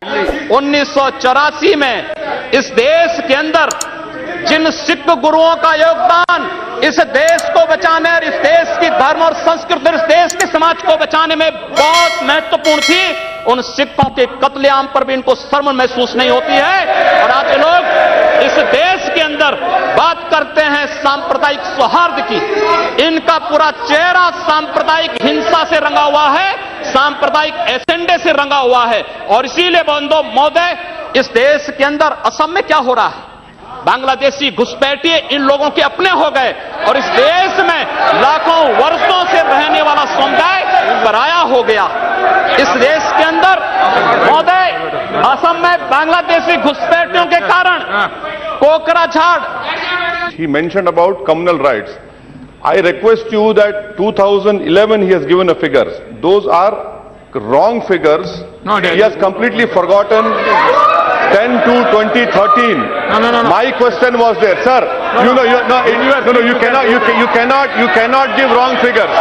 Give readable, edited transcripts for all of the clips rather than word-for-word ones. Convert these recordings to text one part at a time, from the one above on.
1984 में इस देश के अंदर जिन सिख गुरुओं का योगदान इस देश को बचाने और इस देश की धर्म और संस्कृति और इस देश के समाज को बचाने में बहुत महत्वपूर्ण थी, उन सिखों के कत्लेआम पर भी इनको शर्म महसूस नहीं होती है। और आज ये लोग इस देश के अंदर बात करते हैं सांप्रदायिक सौहार्द की, इनका पूरा चेहरा सांप्रदायिक हिंसा से रंगा हुआ है, सांप्रदायिक एजेंडे से रंगा हुआ है। और इसीलिए बंधु महोदय, इस देश के अंदर असम में क्या हो रहा है, बांग्लादेशी घुसपैठिए इन लोगों के अपने हो गए और इस देश में लाखों वर्षों से रहने वाला समुदाय पराया हो गया। इस देश के अंदर महोदय, असम में बांग्लादेशी घुसपैठियों के कारण Kokrajhar. He mentioned about communal rights. I request you that 2011 he has given a figures. Those are wrong figures. No, he has completely forgotten 10 to 2013. No. My question was there, sir. You cannot give wrong figures.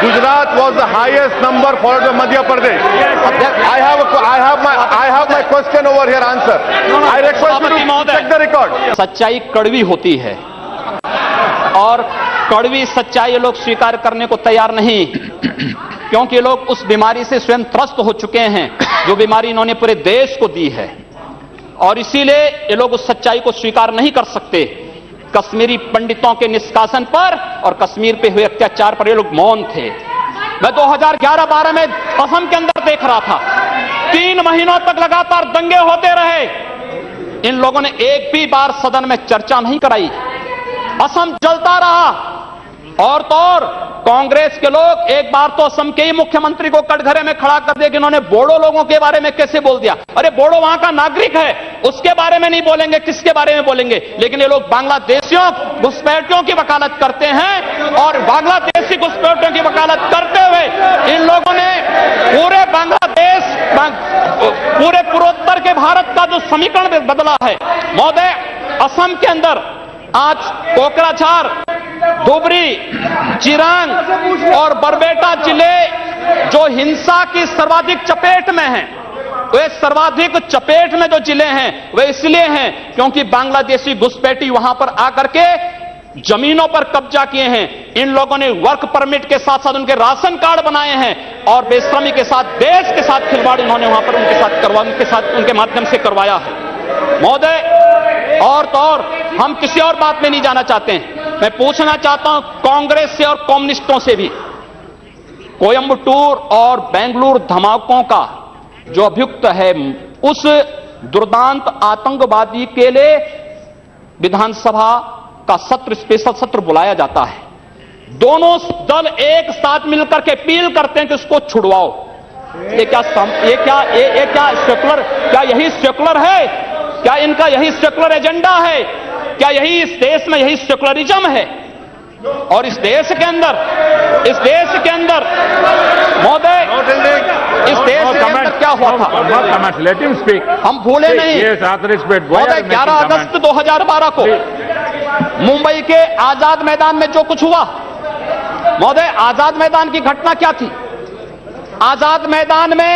Gujarat was the highest number followed by Madhya Pradesh. I have my question over here. Answer. I request you to check the record. सच्चाई कड़वी होती है और कड़वी सच्चाई लोग स्वीकार करने को तैयार नहीं, क्योंकि ये लोग उस बीमारी से स्वयं त्रस्त हो चुके हैं जो बीमारी इन्होंने पूरे देश को दी है, और इसीलिए ये लोग उस सच्चाई को स्वीकार नहीं कर सकते। कश्मीरी पंडितों के निष्कासन पर और कश्मीर पे हुए अत्याचार पर ये लोग मौन थे। मैं 2011-12 में असम के अंदर देख रहा था, 3 महीनों तक लगातार दंगे होते रहे, इन लोगों ने एक भी बार सदन में चर्चा नहीं कराई, असम जलता रहा। और तो और कांग्रेस के लोग एक बार तो असम के ही मुख्यमंत्री को कटघरे में खड़ा कर दिया कि इन्होंने बोडो लोगों के बारे में कैसे बोल दिया। अरे बोडो वहां का नागरिक है, उसके बारे में नहीं बोलेंगे, किसके बारे में बोलेंगे? लेकिन ये लोग बांग्लादेशियों घुसपैठियों की वकालत करते हैं और बांग्लादेशी घुसपैठियों की वकालत करते हुए इन लोगों ने पूरे बांग्लादेश, पूरे पूर्वोत्तर के भारत का जो समीकरण बदला है महोदय। असम के अंदर आज कोकराझार, धुबरी, चिरांग और बरबेटा जिले जो हिंसा की सर्वाधिक चपेट में हैं, वे सर्वाधिक चपेट में जो जिले हैं वे इसलिए हैं क्योंकि बांग्लादेशी घुसपैठी वहां पर आकर के जमीनों पर कब्जा किए हैं। इन लोगों ने वर्क परमिट के साथ साथ उनके राशन कार्ड बनाए हैं और बेश्रमी के साथ, देश के साथ खिलवाड़ इन्होंने वहां पर उनके माध्यम से करवाया है महोदय। और तो और हम किसी और बात में नहीं जाना चाहते हैं, मैं पूछना चाहता हूं कांग्रेस से और कम्युनिस्टों से भी, कोयंबटूर और बेंगलुरु धमाकों का जो अभियुक्त है, उस दुर्दांत आतंकवादी के लिए विधानसभा का सत्र, स्पेशल सत्र बुलाया जाता है। दोनों दल एक साथ मिलकर के अपील करते हैं कि उसको छुड़वाओ। ये क्या सेकुलर, क्या यही सेकुलर है? क्या इनका यही सेकुलर एजेंडा है? क्या यही इस देश में यही सेकुलरिज्म है? और इस देश के अंदर महोदय, इस देश के अंदर क्या हुआ था? Let him speak. हम भूले नहीं महोदय। 11 अगस्त 2012 को मुंबई के आजाद मैदान में जो कुछ हुआ महोदय, आजाद मैदान की घटना क्या थी? आजाद मैदान में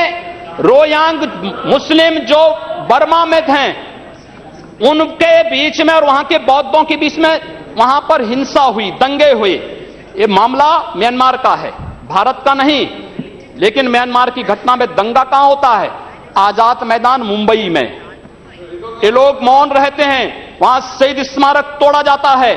रोयांग मुस्लिम जो बर्मा में थे उनके बीच में और वहां के बौद्धों के बीच में वहां पर हिंसा हुई, दंगे हुए। ये मामला म्यांमार का है, भारत का नहीं। लेकिन म्यांमार की घटना में दंगा कहां होता है? आजाद मैदान मुंबई में। ये लोग मौन रहते हैं, वहां शहीद स्मारक तोड़ा जाता है,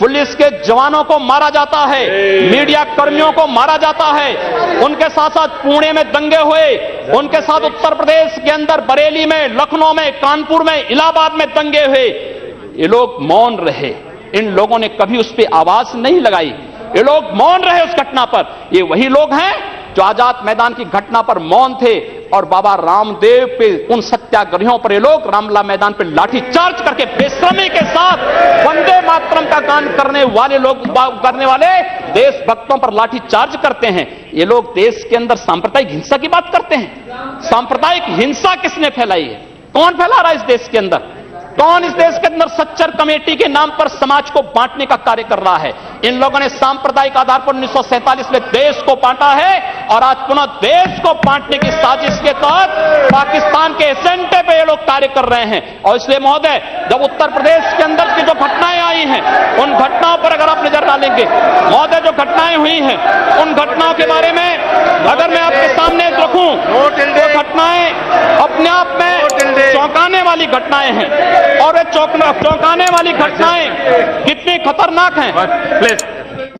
पुलिस के जवानों को मारा जाता है, मीडिया कर्मियों को मारा जाता है। उनके साथ साथ पुणे में दंगे हुए, उनके साथ उत्तर प्रदेश के अंदर बरेली में, लखनऊ में, कानपुर में, इलाहाबाद में दंगे हुए। ये लोग मौन रहे, इन लोगों ने कभी उस पर आवाज नहीं लगाई, ये लोग मौन रहे उस घटना पर। ये वही लोग हैं जो आजाद मैदान की घटना पर मौन थे और बाबा रामदेव पे, उन सत्याग्रहियों पर ये लोग रामला मैदान पर लाठी चार्ज करके बेशर्मी के साथ वंदे मातरम का गान करने वाले देशभक्तों पर लाठी चार्ज करते हैं। ये लोग देश के अंदर सांप्रदायिक हिंसा की बात करते हैं। सांप्रदायिक हिंसा किसने फैलाई है? कौन फैला रहा है इस देश के अंदर? कौन इस देश के अंदर सच्चर कमेटी के नाम पर समाज को बांटने का कार्य कर रहा है? इन लोगों ने सांप्रदायिक आधार पर 1947 में देश को बांटा है और आज पुनः देश को बांटने की साजिश के तहत पाकिस्तान के एजेंडे पे ये लोग कार्य कर रहे हैं। और इसलिए महोदय, जब उत्तर प्रदेश के अंदर की जो घटनाएं आई हैं, उन घटनाओं पर अगर आप नजर डालेंगे महोदय, जो घटनाएं हुई हैं उन घटनाओं के बारे में अगर मैं आपके सामने रखूं तो घटनाएं अपने आप में चौंकाने वाली घटनाएं हैं। और वे चौंकाने वाली घटनाएं कितनी खतरनाक हैं।